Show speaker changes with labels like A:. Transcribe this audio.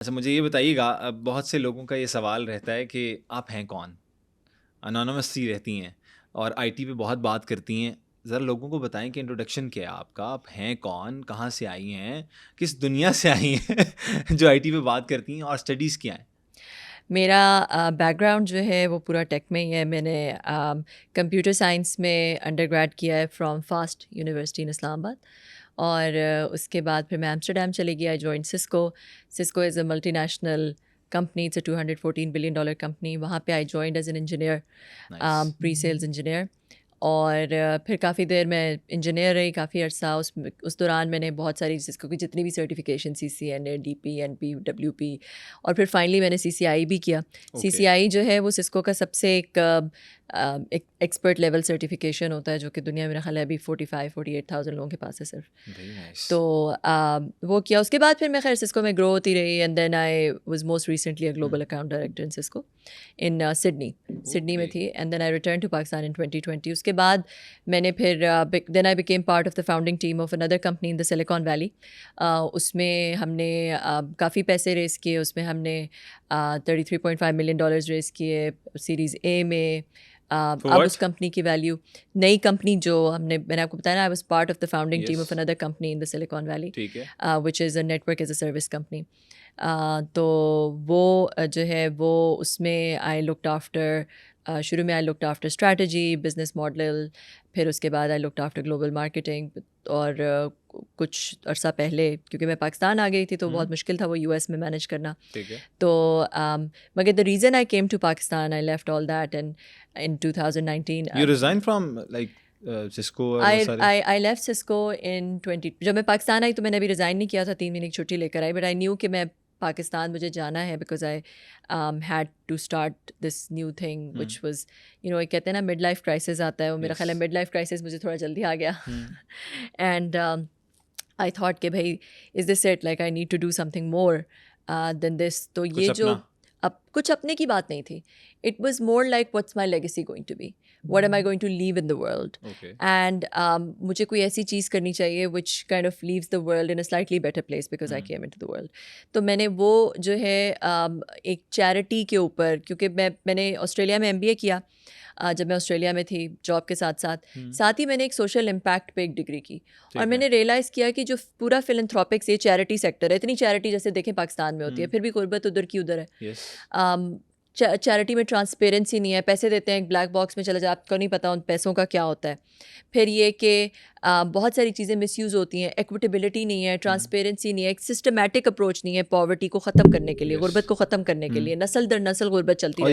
A: اچھا مجھے یہ بتائیے گا، اب بہت سے لوگوں کا یہ سوال رہتا ہے کہ آپ ہیں کون، انانومس سی رہتی ہیں اور آئی ٹی پہ بہت بات کرتی ہیں. ذرا لوگوں کو بتائیں کہ انٹروڈکشن کیا ہے آپ کا، آپ ہیں کون، کہاں سے آئی ہیں، کس دنیا سے آئی ہیں جو آئی ٹی پہ بات کرتی ہیں، اور اسٹڈیز کیا ہیں؟
B: میرا بیک گراؤنڈ جو ہے وہ پورا ٹیک میں ہی ہے. میں نے کمپیوٹر سائنس میں انڈر گریڈ کیا ہے فرام فاسٹ یونیورسٹی ان اسلام آباد، اور اس کے بعد پھر میں ایمسٹرڈیم چلی گیا. I join Cisco. Cisco is a multi national company, it's a $214 billion company. وہاں پہ I joined as an engineer,
A: nice.
B: Pre sales engineer. اور پھر کافی دیر میں انجینئر رہی کافی عرصہ. اس دوران میں نے بہت ساری سسکو کی جتنی بھی certification, CCNA، DP، NP، WP، اور پھر فائنلی میں نے CCI بھی کیا.
A: اوکے.
B: CCI جو ہے وہ سسکو کا سب سے ایک ایکسپرٹ لیول سرٹیفکیشن ہوتا ہے، جو کہ دنیا میں میرا خیال ہے ابھی 48,000 لوگوں کے پاس ہے صرف.
A: Very nice.
B: تو وہ کیا. اس کے بعد پھر میں خیر سسکو میں گرو ہوتی رہی، and then I was most recently a global account director in Cisco in Sydney میں تھی. And then I return to Pakistan in 2020. اس کے بعد میں نے پھر then I became part of the founding team of اندر company in the Silicon Valley. اس میں ہم نے کافی پیسے ریز کیے. اس میں ہم نے $33.5 million ریز کیے سیریز اے میں. اب اس کمپنی کی ویلیو، نئی کمپنی جو میں نے آپ کو بتایا نا، I was part of the founding team of اندر company in the Silicon Valley,
A: ٹھیک ہے.
B: Which is a network as a service company. تو وہ جو ہے وہ اس میں آئی لکڈ آفٹر، شروع میں I looked after strategy, business model, پھر اس کے بعد I looked after global marketing. اور کچھ عرصہ پہلے کیونکہ میں پاکستان آ گئی تھی تو بہت مشکل تھا وہ US میں مینیج کرنا.
A: ٹھیک ہے.
B: تو مگر the reason I came to Pakistan, I left all that and in 2019
A: you resign from like Cisco اور وہ سارے؟
B: I left Cisco in 20. جب میں پاکستان آئی تو میں نے ابھی ریزائن نہیں کیا تھا، 3 مہینے کی چھٹی لے کر آئی. بٹ آئی نیو کہ میں پاکستان مجھے جانا ہے، because I had to start this new thing which was کہتے ہیں نا مڈ لائف کرائسس آتا ہے. وہ میرا خیال ہے مڈ لائف کرائسس مجھے تھوڑا جلدی آ گیا. اینڈ آئی تھاٹ کہ بھائی is this it, like I need to do something more than this. تو یہ جو اب کچھ اپنے کی بات نہیں تھی، it was more like what's my legacy going to be, what am I going to leave in the world. And مجھے کوئی ایسی چیز کرنی چاہیے which kind of leaves the world in a slightly better place, because I came into the world. تو میں نے وہ جو ہے ایک چیریٹی کے اوپر، کیونکہ میں نے آسٹریلیا میں MBA کیا جب میں آسٹریلیا میں تھی جاب کے ساتھ ہی میں نے ایک سوشل امپیکٹ پہ ایک ڈگری کی. اور میں نے ریئلائز کیا کہ جو پورا فلنتھروپکس یہ چیریٹی سیکٹر ہے، اتنی چیریٹی جیسے دیکھیں پاکستان میں ہوتی ہے، پھر بھی غربت ادھر کی ادھر ہے. چیریٹی میں ٹرانسپیرنسی نہیں ہے، پیسے دیتے ہیں ایک بلیک باکس میں چلے جائے، آپ کو نہیں پتہ ان پیسوں کا کیا ہوتا ہے. پھر یہ کہ بہت ساری چیزیں مس یوز ہوتی ہیں، ایکویٹیبلٹی نہیں ہے، ٹرانسپیرنسی نہیں ہے، ایک سسٹمیٹک اپروچ نہیں ہے پاورٹی کو ختم کرنے کے لیے، غربت کو ختم کرنے کے لیے. نسل در نسل غربت چلتی ہے.